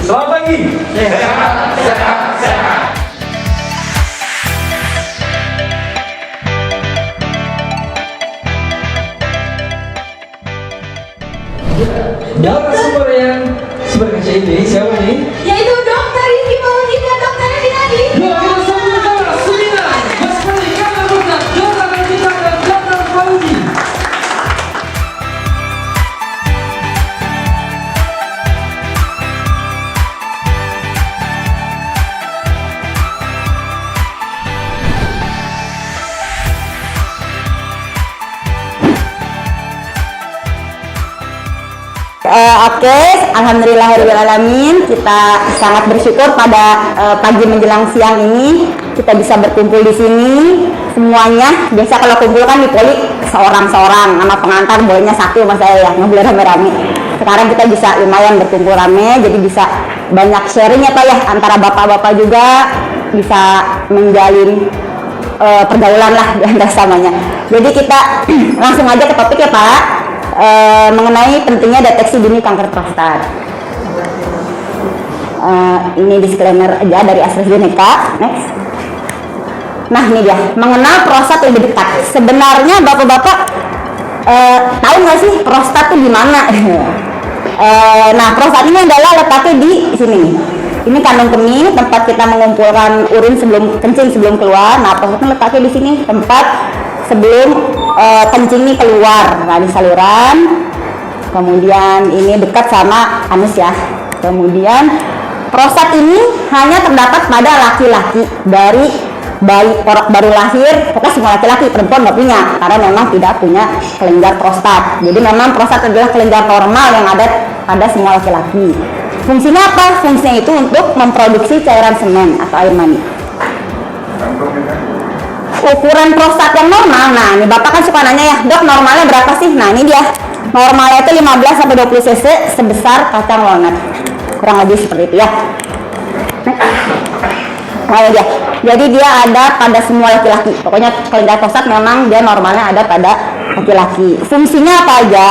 Selamat pagi. Sehat, sehat, sehat. Narasumber yang sebenarnya ini siapa nih? Yaitu Dokter Rizky Maulidi dan Dokter Rinadi. Yuk kita sambut saudara Sumina, Mas Pali, Kakak Dokter, Dokter Rizky dan Dokter Maulidi. Oke, alhamdulillahirrahmanirrahim. Kita sangat bersyukur pada pagi menjelang siang ini kita bisa berkumpul di sini semuanya. Biasa kalau kumpul kan di poli seorang-seorang, nama pengantar bolehnya satu sama saya ya, nggak boleh rame-rame. Sekarang kita bisa lumayan berkumpul rame, jadi bisa banyak sharing ya Pak ya, antara bapak-bapak juga bisa menjalin pergaulan lah di antara samanya. Jadi kita langsung aja ke topik ya Pak. Mengenai pentingnya deteksi dini kanker prostat. Ini disclaimer aja dari AstraZeneca. Next. Nah ini dia, mengenal prostat lebih dekat. Sebenarnya bapak-bapak tahu nggak sih prostat itu di mana? Nah prostat ini adalah letaknya di sini. Ini kandung kemih, tempat kita mengumpulkan urin sebelum kencing sebelum keluar. Nah prostat letaknya di sini, tempat sebelum kencing ini keluar. Nah di saluran, kemudian ini dekat sama anus ya. Kemudian prostat ini hanya terdapat pada laki-laki dari bayi orok baru lahir. Pokoknya semua laki-laki, perempuan nggak punya karena memang tidak punya kelenjar prostat. Jadi memang prostat adalah kelenjar normal yang ada pada semua laki-laki. Fungsinya apa? Fungsinya itu untuk memproduksi cairan semen atau air mani. Ukuran prostat yang normal, nah ini bapak kan suka nanya ya, dok normalnya berapa sih? Nah ini dia, normalnya itu 15-20 cc sebesar kacang walnut, kurang lebih seperti itu ya. Nah ini dia, jadi dia ada pada semua laki-laki. Pokoknya kelenjar prostat memang dia normalnya ada pada laki-laki. Fungsinya apa aja?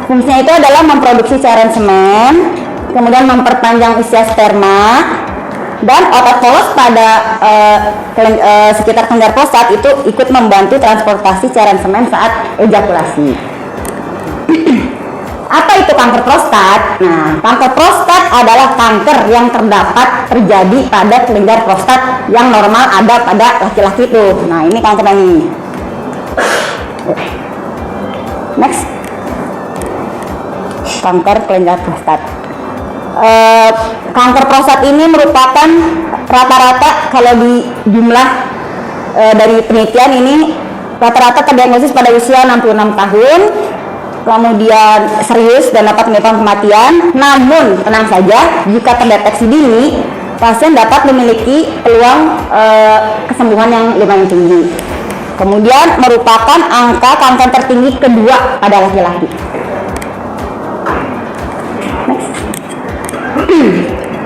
Fungsinya itu adalah memproduksi cairan semen, kemudian memperpanjang usia sperma, dan otot polos pada sekitar kelenjar prostat itu ikut membantu transportasi cairan semen saat ejakulasi. Apa itu kanker prostat? Nah, kanker prostat adalah kanker yang terjadi pada kelenjar prostat yang normal ada pada laki-laki itu. Nah, ini kanker ini. Next. Kanker kelenjar prostat. Kanker prostat ini merupakan rata-rata kalau di jumlah dari penelitian ini rata-rata terdiagnosis pada usia 66 tahun, kemudian serius dan dapat menyebabkan kematian. Namun tenang saja, jika terdeteksi dini, pasien dapat memiliki peluang kesembuhan yang lumayan tinggi. Kemudian merupakan angka kanker tertinggi kedua pada laki-laki.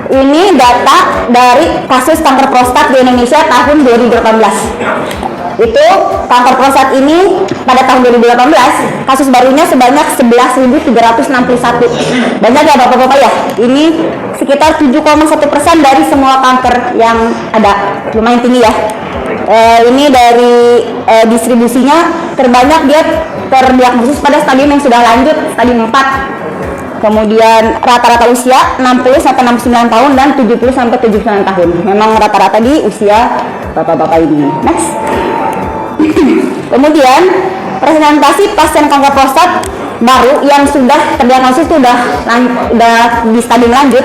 Ini data dari kasus kanker prostat di Indonesia tahun 2018. Itu kanker prostat ini pada tahun 2018 kasus barunya sebanyak 11.361. Banyak ya bapak-bapak ya. Ini sekitar 7,1% dari semua kanker yang ada, lumayan tinggi ya. Ini dari distribusinya terbanyak dia terdiagnosis pada stadium yang sudah lanjut, stadium 4. Kemudian rata-rata usia 60-69 tahun dan 70-79 tahun. Memang rata-rata di usia bapak-bapak ini. Next. Kemudian presentasi pasien kanker prostat baru yang sudah terdiagnosis itu udah di stadium lanjut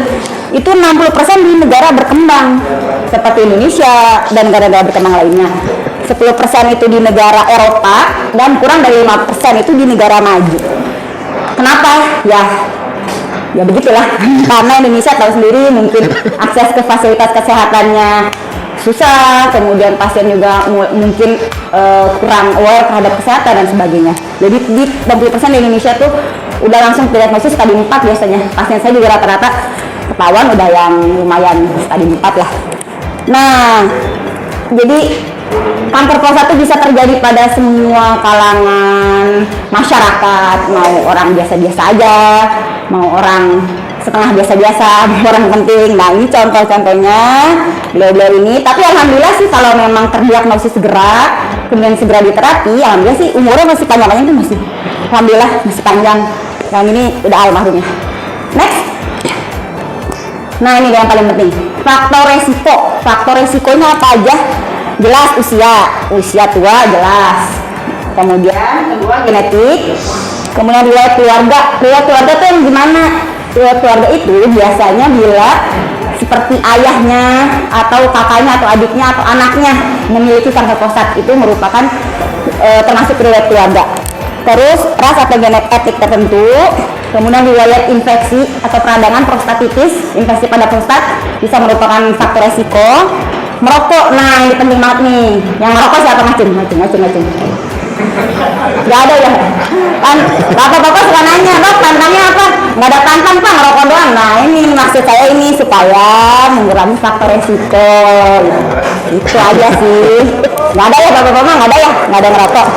itu 60% di negara berkembang seperti Indonesia dan negara-negara berkembang lainnya. 10% itu di negara Eropa dan kurang dari 5% itu di negara maju. Kenapa? Ya begitulah, karena Indonesia tahu sendiri mungkin akses ke fasilitas kesehatannya susah, kemudian pasien juga mungkin kurang aware terhadap kesehatan dan sebagainya. Jadi di 60% di Indonesia tuh udah langsung diagnosis stadium 4 biasanya. Pasien saya juga rata-rata ketahuan udah yang lumayan stadium 4 lah. Nah, jadi kanker prostat itu bisa terjadi pada semua kalangan masyarakat, mau orang biasa-biasa aja, mau orang setengah biasa-biasa, orang penting. Nah ini contoh-contohnya beliau-beliau ini. Tapi alhamdulillah sih kalau memang terdiagnosis segera, kemudian segera diterapi, alhamdulillah sih umurnya masih panjang itu masih, alhamdulillah masih panjang. Yang ini udah almarhum ya. Next. Nah ini yang paling penting, faktor resiko. Faktor resikonya apa aja? Jelas usia tua jelas. Kemudian kedua genetik. Kemudian riwayat keluarga. Riwayat keluarga itu yang gimana? Riwayat keluarga itu biasanya bila seperti ayahnya atau kakaknya atau adiknya atau anaknya memiliki kanker prostat, itu merupakan termasuk riwayat keluarga. Terus ras atau genetik tertentu. Kemudian riwayat infeksi atau peradangan prostatitis, infeksi pada prostat bisa merupakan faktor resiko. Merokok, nah ini penting banget nih. Yang merokok siapa? Ngacung. Gak ada ya kan, bapak-bapak suka nanya, Dok tantangnya apa? Gak ada tantang Pak, ngerokok doang. Nah ini maksud saya ini supaya mengurangi faktor resiko, itu aja sih. Gak ada ya bapak-bapak, gak ada ngerokok.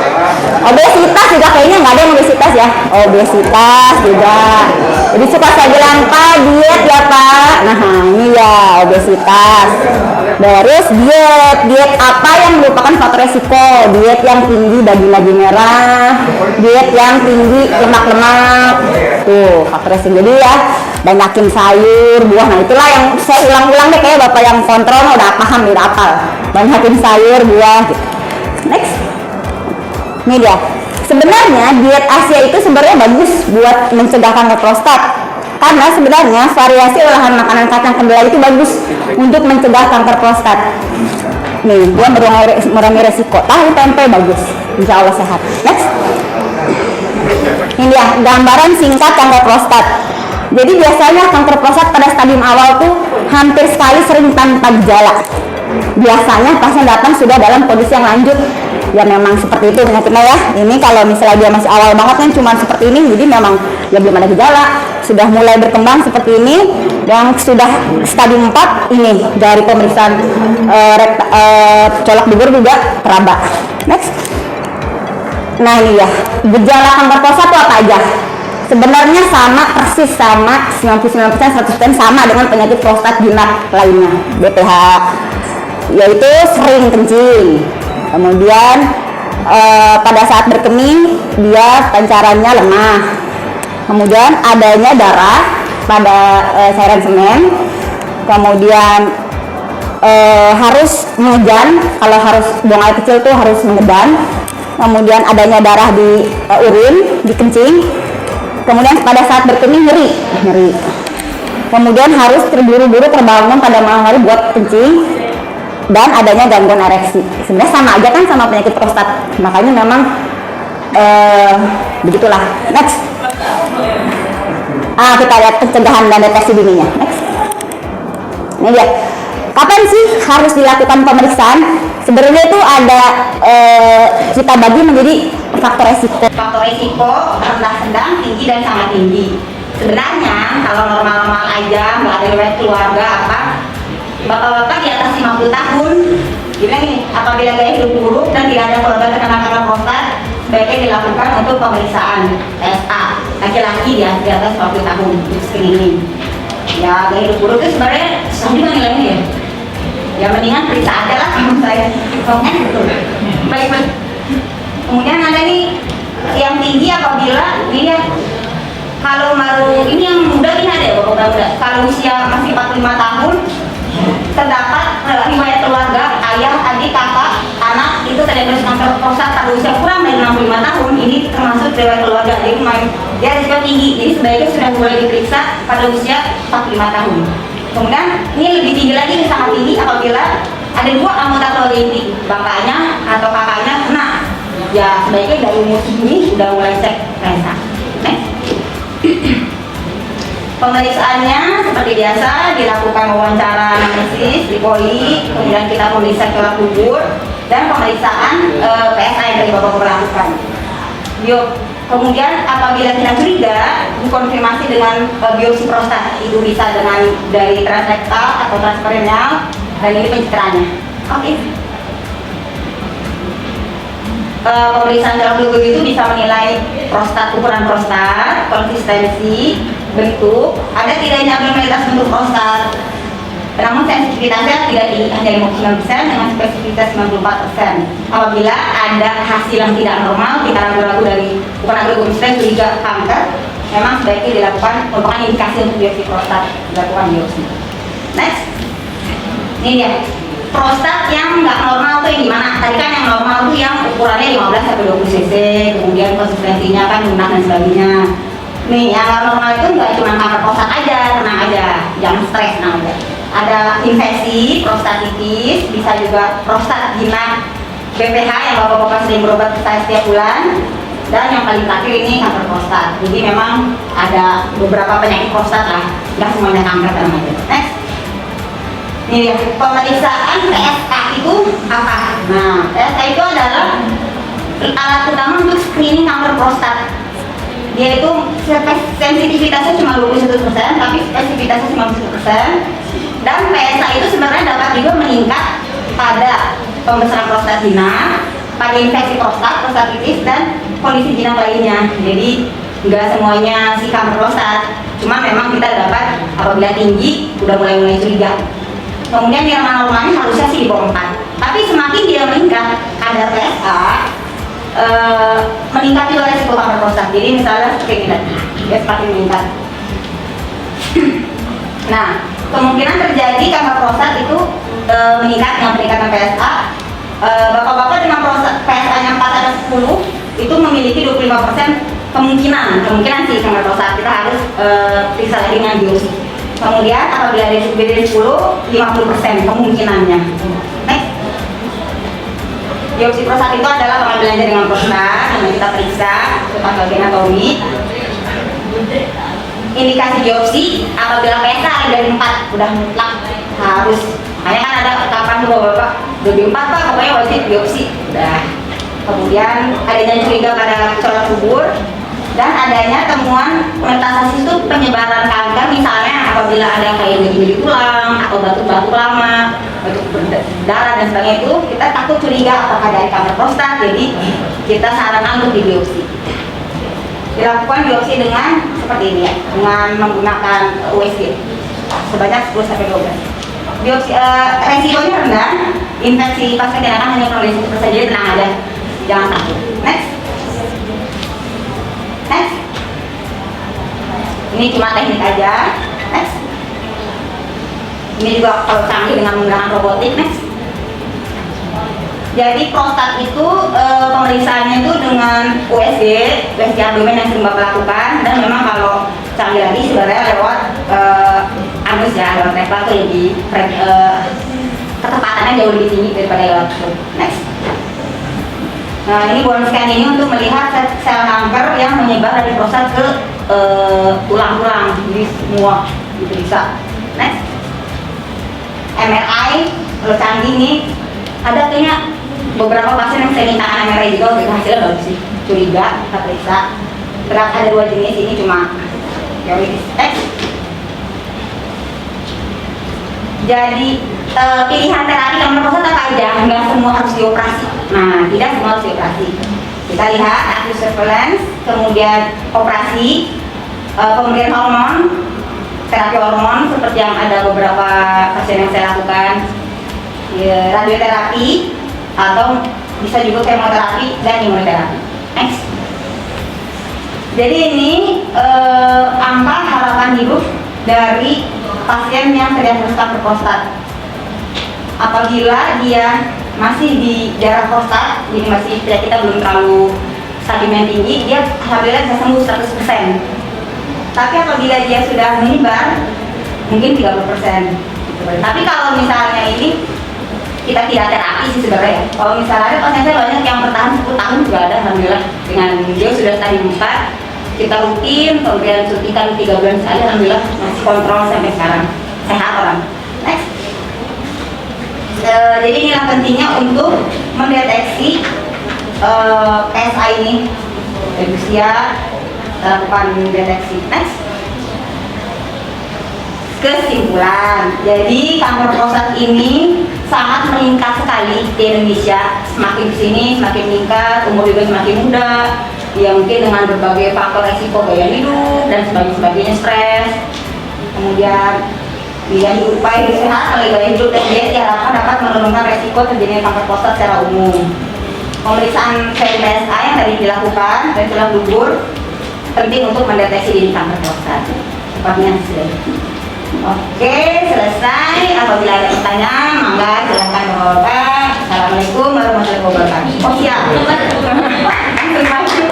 Obesitas juga kayaknya gak ada yang obesitas ya, obesitas juga. Jadi suka saya bilang, Pak diet ya Pak. Nah ini ya obesitas. Terus diet apa yang merupakan faktor resiko? Diet yang tinggi daging merah, diet yang tinggi lemak-lemak, tuh faktor resiko. Jadi ya banyakin sayur, buah. Nah itulah yang saya ulang-ulang deh, kayak bapak yang kontrol udah paham, udah hafal. Banyakin sayur, buah gitu. Next. Ini dia. Sebenarnya diet Asia itu sebenarnya bagus buat mencegah kanker prostat. Karena sebenarnya variasi olahan makanan kacang kedelai itu bagus untuk mencegah kanker prostat. Nih, dia mengurangi resiko. Tahu tempe bagus, insya Allah sehat. Next. Ini dia gambaran singkat kanker prostat. Jadi biasanya kanker prostat pada stadium awal tuh hampir sekali sering tanpa gejala. Biasanya pasien datang sudah dalam kondisi yang lanjut. Ya memang seperti itu penyakitnya ya. Ini kalau misalnya dia masih awal banget kan cuma seperti ini, jadi memang ya belum ada gejala. Sudah mulai berkembang seperti ini, yang sudah stadium 4 ini dari pemeriksaan colok dubur juga teraba. Next. Nah ini ya, gejala kanker prostat itu apa aja? Sebenarnya sama persis, sama 99% 100% sama dengan penyakit prostat jinak lainnya, BPH, yaitu sering kencing. Kemudian pada saat berkemih dia pancarannya lemah. Kemudian adanya darah pada cairan semen. Kemudian harus mengedan, kalau harus buang air kecil tuh harus mengedan. Kemudian adanya darah di urin, di kencing. Kemudian pada saat berkemih nyeri. Kemudian harus terburu-buru terbangun pada malam hari buat kencing. Dan adanya gangguan ereksi. Sebenarnya sama aja kan sama penyakit prostat. Makanya memang begitulah. Next. Kita lihat pencegahan dan deteksi dininya. Next. Ini dia. Kapan sih harus dilakukan pemeriksaan? Sebenarnya itu ada kita bagi menjadi faktor resiko. Faktor resiko rendah, sedang, tinggi, dan sangat tinggi. Sebenarnya kalau normal-normal aja, nggak ada riwayat keluarga apa, bapak-bapak di atas 50 tahun, gimana nih? Apabila gaya hidup buruk dan tidak ada keluarga terkena kanker prostat, sebaiknya dilakukan untuk pemeriksaan PSA. Laki-laki di atas 50 tahun untuk screening. Ya gaya hidup buruk itu sebenarnya sama nilainya ya. Ya mendingan periksa aja lah kalau saya. Betul. Baik. Kemudian ada nih yang tinggi apabila ini ya. Kalau baru ini yang muda ini ada ya bapak muda. Kalau usia masih 45 tahun terdapat riwayat keluarga ayah, adik, kakak, anak itu terdiagnosis kanker prostat pada usia kurang dari 65 tahun, ini termasuk riwayat keluarga. Jadi dia risiko tinggi, jadi sebaiknya sudah mulai diperiksa pada usia 45 tahun. Kemudian ini lebih tinggi lagi, sangat tinggi apabila ada dua anggota keluarga inti, bapaknya atau kakaknya kena. Ya sebaiknya dari umur segini sudah mulai cek PSA. Pemeriksaannya seperti biasa dilakukan wawancara anamnesis, lipoli, kemudian kita memeriksa colok dubur dan pemeriksaan PSA yang tadi bapak lakukan. Kemudian apabila kita curiga dikonfirmasi dengan biopsi prostat, itu bisa dengan dari transrektal atau transperineal dan ini pencitraannya. Oke. Pemeriksaan colok dubur itu bisa menilai prostat, ukuran prostat, konsistensi, bentuk, ada tidaknya abnormalitas bentuk prostat. Namun sensitivitasnya tidak hanya 59% dengan spesifitas 94%. Apabila ada hasil yang tidak normal, kita ragu-ragu dari bukan ragu-ragu misalnya curiga kanker, memang sebaiknya dilakukan merupakan indikasi untuk biopsi prostat, dilakukan biopsi. Next, ini dia prostat yang nggak normal tuh yang gimana? Tadi kan yang normal tuh yang ukurannya 15 sampai 20 cc, kemudian konsistensinya kan lunak dan sebagainya. Nih yang nggak normal itu nggak cuma kanker prostat aja, tenang aja, jangan stres, tenang aja. Ada infeksi prostatitis, bisa juga prostat jinak, BPH yang bapak-bapak sering berobat ke saya setiap bulan, dan yang paling terakhir ini kanker prostat. Jadi memang ada beberapa penyakit prostat lah, nggak semuanya kanker tenang aja. Next. Ini ya, pemeriksaan PSA itu apa? Nah, PSA itu adalah alat utama untuk screening kanker prostat. Dia itu sensitivitasnya cuma 21%, tapi spesifitasnya 90%. Dan PSA itu sebenarnya dapat juga meningkat pada pembesaran prostat jinak, pada infeksi prostat, prostatitis, dan kondisi jinak lainnya. Jadi nggak semuanya si kanker prostat, cuma memang kita dapat apabila tinggi udah mulai curiga. Kemudian yang normalnya harusnya sih di bawah 4, tapi semakin dia meningkat kadar PSA, meningkat juga resiko kanker prostat. Jadi misalnya seperti ini, dia semakin meningkat. Nah, kemungkinan terjadi kanker prostat itu meningkat dengan peningkatan PSA. Bapak-bapak dengan PSA-nya 4 atau 10 itu memiliki 25% kemungkinan sih kanker prostat. Kita harus periksa lagi dengan biopsi. Kemudian apabila ada lebih dari 10, 50% kemungkinannya. Next. Biopsi prostat itu adalah pengambilannya dengan prostat, yang kita periksa patologi anatomi. Indikasi biopsi apabila PSA lebih dari 4 udah mutlak harus. Makanya kan ada kapan tuh bapak lebih 4 pak, pokoknya wajib biopsi. Udah. Kemudian adanya curiga pada corak kubur dan adanya temuan metastasis itu penyebaran kanker, misalnya apabila ada kayak gigi tulang atau batu-batu lama, batu berdarah dan sebagainya, itu kita takut curiga apakah dari kanker prostat. Jadi kita sarankan untuk dibiopsi. Dilakukan biopsi dengan seperti ini ya, dengan menggunakan USG sebanyak 10-12. Biopsi resikonya rendah, infeksi pasien dianakan hanya kurang dari 10%, jadi tenang aja, jangan takut. Next. Next. Ini cuma teknik aja. Next. Ini juga kalau canggih dengan menggunakan robotik. Next. Jadi prostat itu pemeriksaannya itu dengan USG abdomen yang sering Bapak lakukan, dan memang kalau canggih lagi sebenarnya lewat anus ya, lewat rektal itu lebih ketepatannya jauh lebih tinggi daripada lewat tube. Next. Nah, ini bone scan ini untuk melihat sel kanker yang menyebar dari prostat ke tulang-tulang, jadi semua diperiksa. Next. MRI kalau canggih nih, ada kayaknya beberapa pasien yang saya mintakan MRI juga, untuk hasilnya bagus sih, curiga, kita periksa. Terus ada 2 jenis, ini cuma teoritis. Jadi pilihan terapi kanker prostat apa aja? Nggak semua harus dioperasi. Nah, tidak semua harus dioperasi. Kita lihat active surveillance, kemudian operasi, pemberian hormon, terapi hormon seperti yang ada beberapa pasien yang saya lakukan, radioterapi, atau bisa juga kemoterapi dan imunoterapi. Next. Jadi ini angka harapan hidup dari pasien yang terdiagnosis kanker prostat. Apabila dia masih di daerah prostat, jadi masih kita belum terlalu stadium yang tinggi, dia alhamdulillah bisa sembuh 100%. Tapi apabila dia sudah menyebar, mungkin 30%. Tapi kalau misalnya ini kita tidak terapi sih sebenarnya. Kalau misalnya ada pasien saya banyak yang bertahan 10 tahun juga ada, alhamdulillah. Dengan dia sudah stadium 4, kita rutin, kemudian suntikan 3 bulan sekali, alhamdulillah masih kontrol sampai sekarang, sehat orang. Next. Jadi inilah pentingnya untuk mendeteksi PSA ini dari usia, lakukan deteksi. Next. Kesimpulan, jadi kanker prostat ini sangat meningkat sekali di Indonesia. Semakin kesini semakin meningkat, umur juga semakin muda. Ya mungkin dengan berbagai faktor resiko gaya hidup dan sebagainya, stres, kemudian pilihan upaya hidup sehat melalui gaya hidup dan diet diharapkan dapat menurunkan resiko terjadinya kanker prostat secara umum. Pemeriksaan PSA yang tadi dilakukan dan tulang gugur penting untuk mendeteksi dini kanker prostat. Cepatnya sudah. Oke, selesai. Apabila ada pertanyaan, mangga silakan Bapak. Assalamualaikum warahmatullahi wabarakatuh. Oh siap. Terima kasih.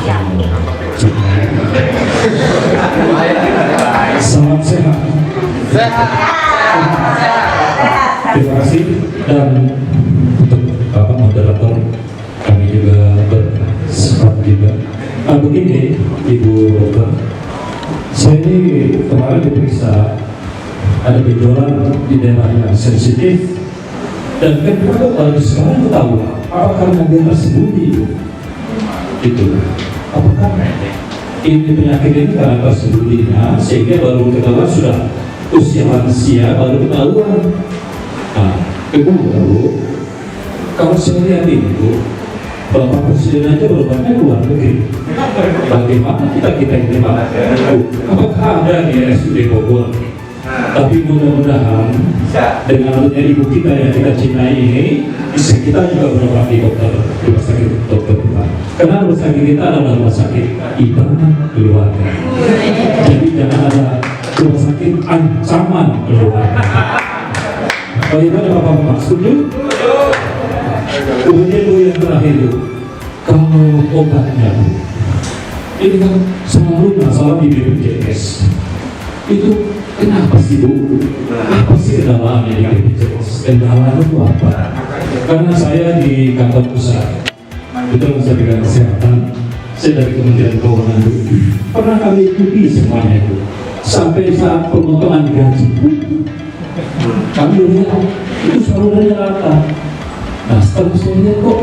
Siap. Salam sehat. Terima kasih dan untuk Bapak moderator kami juga bersepakat juga. Begini Ibu Dokter, saya ini kemarin diperiksa ada benjolan di daerah yang sensitif dan kan kita baru sekarang tahu apakah dia tersembunyi itu apakah ini penyakit ini karena tersembunyinya sehingga baru ketahuan sudah usia lansia baru ketahuan. Nah, kedua Bu, kalau saya lihat ini Bu, Bapak Presiden aja baru banyak luar negeri. Bagaimana kita ini Pak? Apakah ada di RSUD Bogor? Tapi mudah-mudahan dengan adanya ibu kita yang kita cintai ini, bisa kita juga berobat di dokter, rumah sakit dokter kita. Karena rumah sakit kita adalah rumah sakit ibadah keluarga. Jadi jangan ada rumah sakit ancaman keluarga. Bagaimana Bapak setuju? Kemudian Bu yang terakhir Bu, kalau obatnya Bu, ini kan selalu masalah di BPJS. Itu kenapa sih Bu? Apa sih kendalanya di BPJS? Kendalanya itu apa? Karena saya di kantor pusat, itu saya bidang kesehatan, saya dari Kementerian Keuangan Bu, pernah kami ikuti semuanya itu sampai saat pemotongan gaji Bu. Kami lihat itu selalu ada rata. Nah setelah saya lihat kok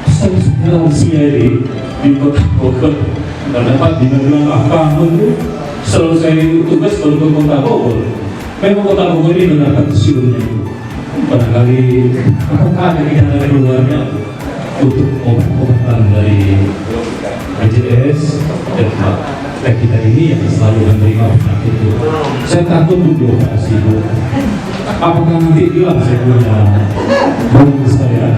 saya lansia di kota Bogor, karena Pak bilang apa itu selalu saya tugas baru ke kota Bogor. Memang kota Bogor ini benar seluruhnya itu. Barangkali apakah ada dana keluarnya untuk obat-obatan dari BPJS dan Pak kita ini yang selalu menerima penyakit itu. Saya takut dioperasi Bu. Apakah nanti hilang saya punya bulu saya?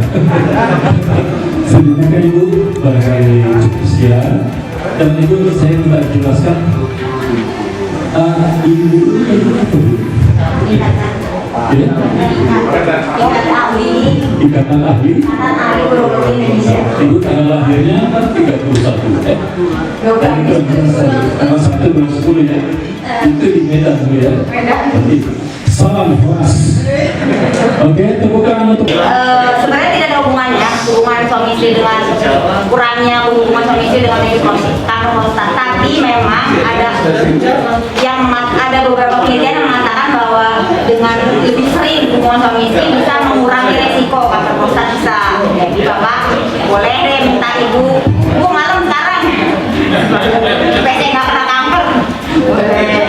Sebenarnya kan Ibu barangkali cukup sekian dan Ibu saya minta jelaskan Ibu itu apa Bu? Ikatan Ahli Ibu tanggal lahirnya kan 31 tanggal 1 bulan 10 ya itu di Medan Bu ya. Salam kelas. Oke, tepuk tangan untuk Sebenarnya tidak ada hubungannya hubungan suami istri dengan kurangnya hubungan suami istri dengan kanker prostat, tapi memang ada beberapa penelitian yang mengatakan bahwa dengan lebih sering hubungan suami istri bisa mengurangi resiko kanker prostat bisa. Jadi Bapak boleh deh minta Ibu malam sekarang PC nggak pernah kanker boleh.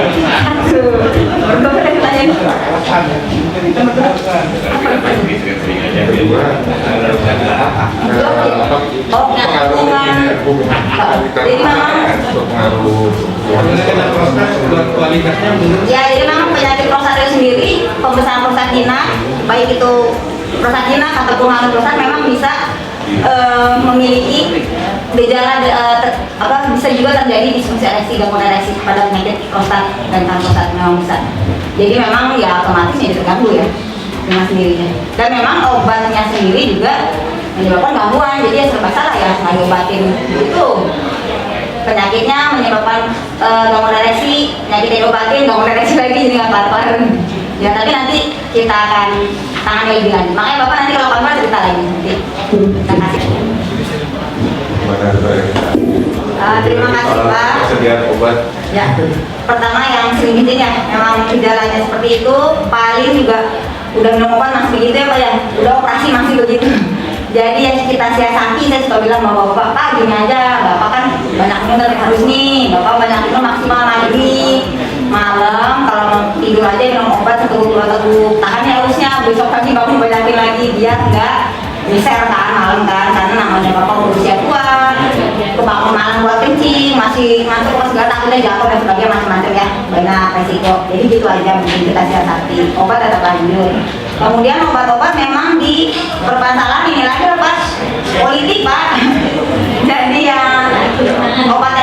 Jadi memang penyakit prostat itu sendiri, pembesaran prostatina, baik itu prostatina ataupun kanker prostat memang bisa memiliki gejala bisa juga terjadi disfungsi ereksi gangguan ereksi pada penyakit prostat dan kanker prostat memang bisa. Jadi memang ya otomatis jadi terganggu ya dengan sendirinya. Dan memang obatnya sendiri juga menyebabkan gangguan. Jadi ya serba salah ya nggak diobatin itu. Penyakitnya menyebabkan gangguan ereksi, penyakitnya diobatin, gangguan ereksi lagi jadi nggak kelar-kelar. Ya tapi nanti kita akan tangani lebih lanjut. Makanya Bapak nanti kalau kelar cerita lagi nanti. Terima kasih. Terima kasih Pak. Persediaan obat. Ya, pertama yang sering gitu ya, memang gejalanya seperti itu, paling juga udah minum obat masih begitu ya Pak ya, udah operasi masih begitu. Jadi yang kita siasati, saya suka bilang sama Bapak, Pak gini aja, Bapak kan banyak minum tapi harus nih, Bapak banyak minum maksimal pagi, malam kalau mau tidur aja minum obat 1 teguk 2 teguk, tahannya harusnya besok pagi bangun banyakin lagi biar enggak miser kan malam kan, karena namanya bapak berusia tua, kebangun malam buat kencing, masih ngantuk pas segala takutnya jatuh dan sebagainya macam-macam ya, banyak resiko. Jadi gitu aja mungkin kita siasati. Obat tetap lanjut. Kemudian obat-obat memang di permasalahan ini lagi pas politik Pak. Jadi yang obat